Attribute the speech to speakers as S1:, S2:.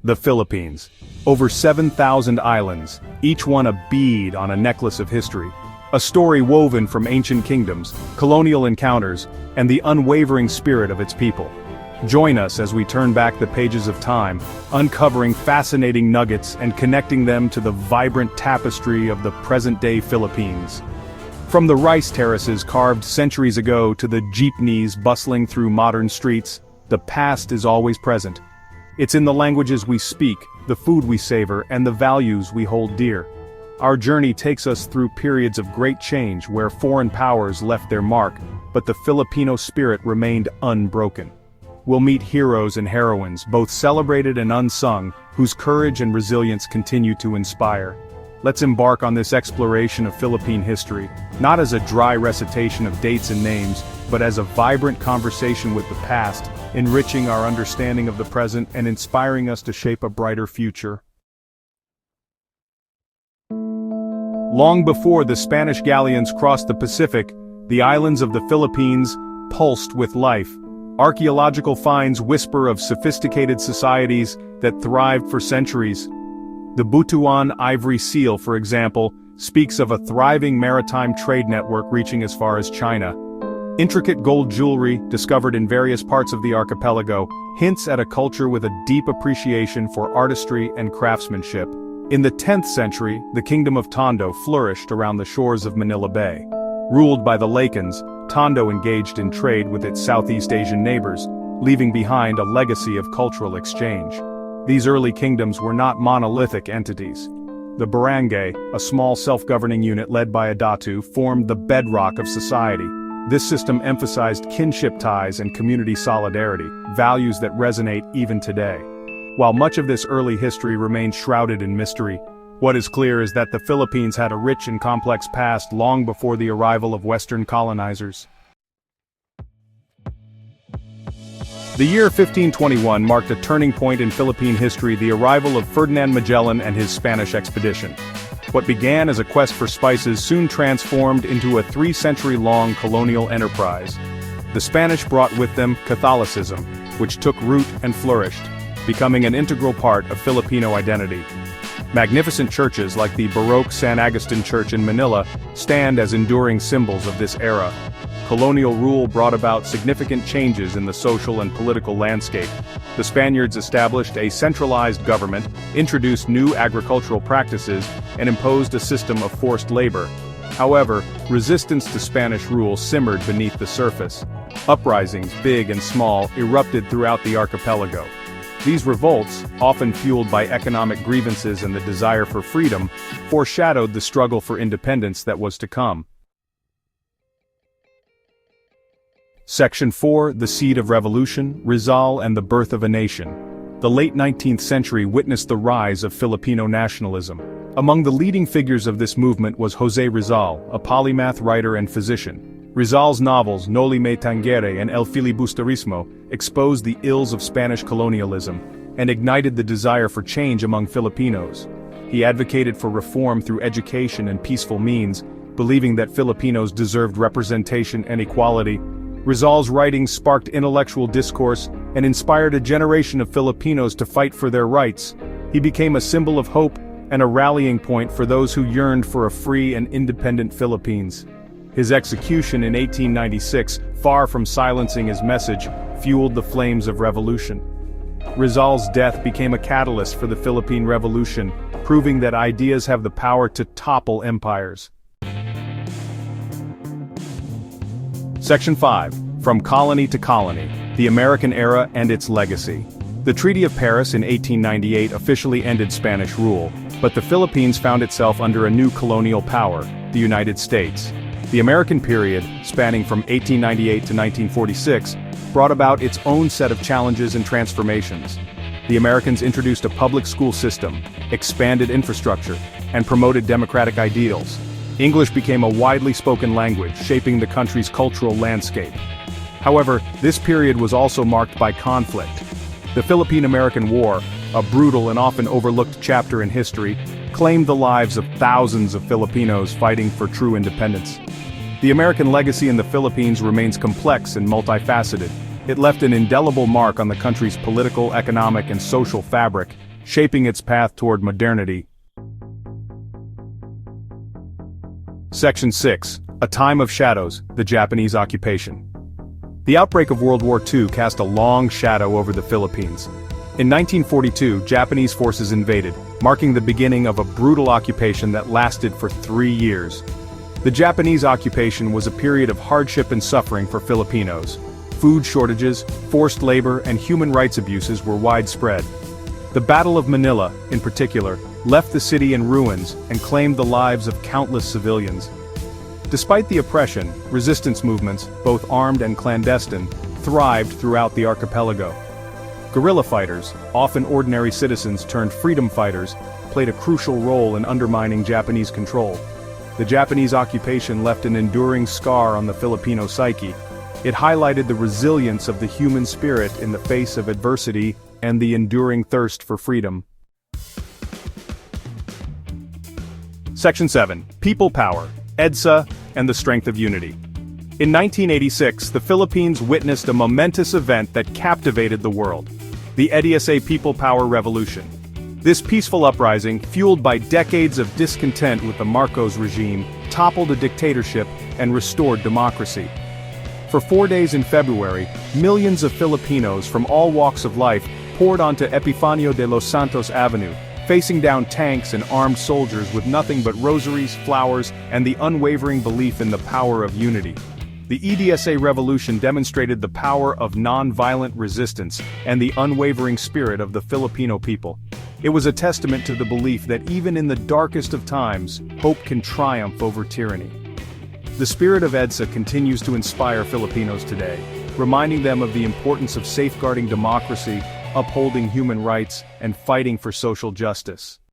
S1: The Philippines. Over 7,000 islands, each one a bead on a necklace of history. A story woven from ancient kingdoms, colonial encounters, and the unwavering spirit of its people. Join us as we turn back the pages of time, uncovering fascinating nuggets and connecting them to the vibrant tapestry of the present-day Philippines. From the rice terraces carved centuries ago to the jeepneys bustling through modern streets, the past is always present. It's in the languages we speak, the food we savor, and the values we hold dear. Our journey takes us through periods of great change where foreign powers left their mark, but the Filipino spirit remained unbroken. We'll meet heroes and heroines, both celebrated and unsung, whose courage and resilience continue to inspire. Let's embark on this exploration of Philippine history, not as a dry recitation of dates and names, but as a vibrant conversation with the past, enriching our understanding of the present and inspiring us to shape a brighter future. Long before the Spanish galleons crossed the Pacific, the islands of the Philippines pulsed with life. Archaeological finds whisper of sophisticated societies that thrived for centuries. The Butuan ivory seal, for example, speaks of a thriving maritime trade network reaching as far as China. Intricate gold jewelry, discovered in various parts of the archipelago, hints at a culture with a deep appreciation for artistry and craftsmanship. In the 10th century, the Kingdom of Tondo flourished around the shores of Manila Bay. Ruled by the Lacans, Tondo engaged in trade with its Southeast Asian neighbors, leaving behind a legacy of cultural exchange. These early kingdoms were not monolithic entities. The barangay, a small self-governing unit led by a datu, formed the bedrock of society. This system emphasized kinship ties and community solidarity, values that resonate even today. While much of this early history remains shrouded in mystery, what is clear is that the Philippines had a rich and complex past long before the arrival of Western colonizers. The year 1521 marked a turning point in Philippine history, the arrival of Ferdinand Magellan and his Spanish expedition. What began as a quest for spices soon transformed into a 3-century-long colonial enterprise. The Spanish brought with them Catholicism, which took root and flourished, becoming an integral part of Filipino identity. Magnificent churches like the Baroque San Agustin Church in Manila stand as enduring symbols of this era. Colonial rule brought about significant changes in the social and political landscape. The Spaniards established a centralized government, introduced new agricultural practices, and imposed a system of forced labor. However, resistance to Spanish rule simmered beneath the surface. Uprisings, big and small, erupted throughout the archipelago. These revolts, often fueled by economic grievances and the desire for freedom, foreshadowed the struggle for independence that was to come. Section 4, The Seed of Revolution, Rizal and the Birth of a Nation. The late 19th century witnessed the rise of Filipino nationalism. Among the leading figures of this movement was José Rizal, a polymath writer and physician. Rizal's novels Noli Me Tangere and El Filibusterismo exposed the ills of Spanish colonialism and ignited the desire for change among Filipinos. He advocated for reform through education and peaceful means, believing that Filipinos deserved representation and equality. Rizal's writings sparked intellectual discourse and inspired a generation of Filipinos to fight for their rights. He became a symbol of hope and a rallying point for those who yearned for a free and independent Philippines. His execution in 1896, far from silencing his message, fueled the flames of revolution. Rizal's death became a catalyst for the Philippine Revolution, proving that ideas have the power to topple empires. Section 5. From Colony to Colony, the American Era and its Legacy. The Treaty of Paris in 1898 officially ended Spanish rule, but the Philippines found itself under a new colonial power, the United States. The American period, spanning from 1898 to 1946, brought about its own set of challenges and transformations. The Americans introduced a public school system, expanded infrastructure, and promoted democratic ideals. English became a widely spoken language, shaping the country's cultural landscape. However, this period was also marked by conflict. The Philippine-American War, a brutal and often overlooked chapter in history, claimed the lives of thousands of Filipinos fighting for true independence. The American legacy in the Philippines remains complex and multifaceted. It left an indelible mark on the country's political, economic, and social fabric, shaping its path toward modernity. Section 6. A Time of Shadows, the Japanese Occupation. The outbreak of World War II cast a long shadow over the Philippines. In 1942, Japanese forces invaded, marking the beginning of a brutal occupation that lasted for 3 years. The Japanese occupation was a period of hardship and suffering for Filipinos. Food shortages, forced labor, and human rights abuses were widespread. The Battle of Manila, in particular, left the city in ruins and claimed the lives of countless civilians. Despite the oppression, resistance movements, both armed and clandestine, thrived throughout the archipelago. Guerrilla fighters, often ordinary citizens turned freedom fighters, played a crucial role in undermining Japanese control. The Japanese occupation left an enduring scar on the Filipino psyche. It highlighted the resilience of the human spirit in the face of adversity and the enduring thirst for freedom. Section 7. People Power, EDSA, and the Strength of Unity. In 1986, the Philippines witnessed a momentous event that captivated the world: the EDSA People Power Revolution. This peaceful uprising, fueled by decades of discontent with the Marcos regime, toppled a dictatorship and restored democracy. For 4 days in February, millions of Filipinos from all walks of life poured onto Epifanio de los Santos Avenue, facing down tanks and armed soldiers with nothing but rosaries, flowers, and the unwavering belief in the power of unity. The EDSA revolution demonstrated the power of non-violent resistance and the unwavering spirit of the Filipino people. It was a testament to the belief that even in the darkest of times, hope can triumph over tyranny. The spirit of EDSA continues to inspire Filipinos today, reminding them of the importance of safeguarding democracy, upholding human rights, and fighting for social justice.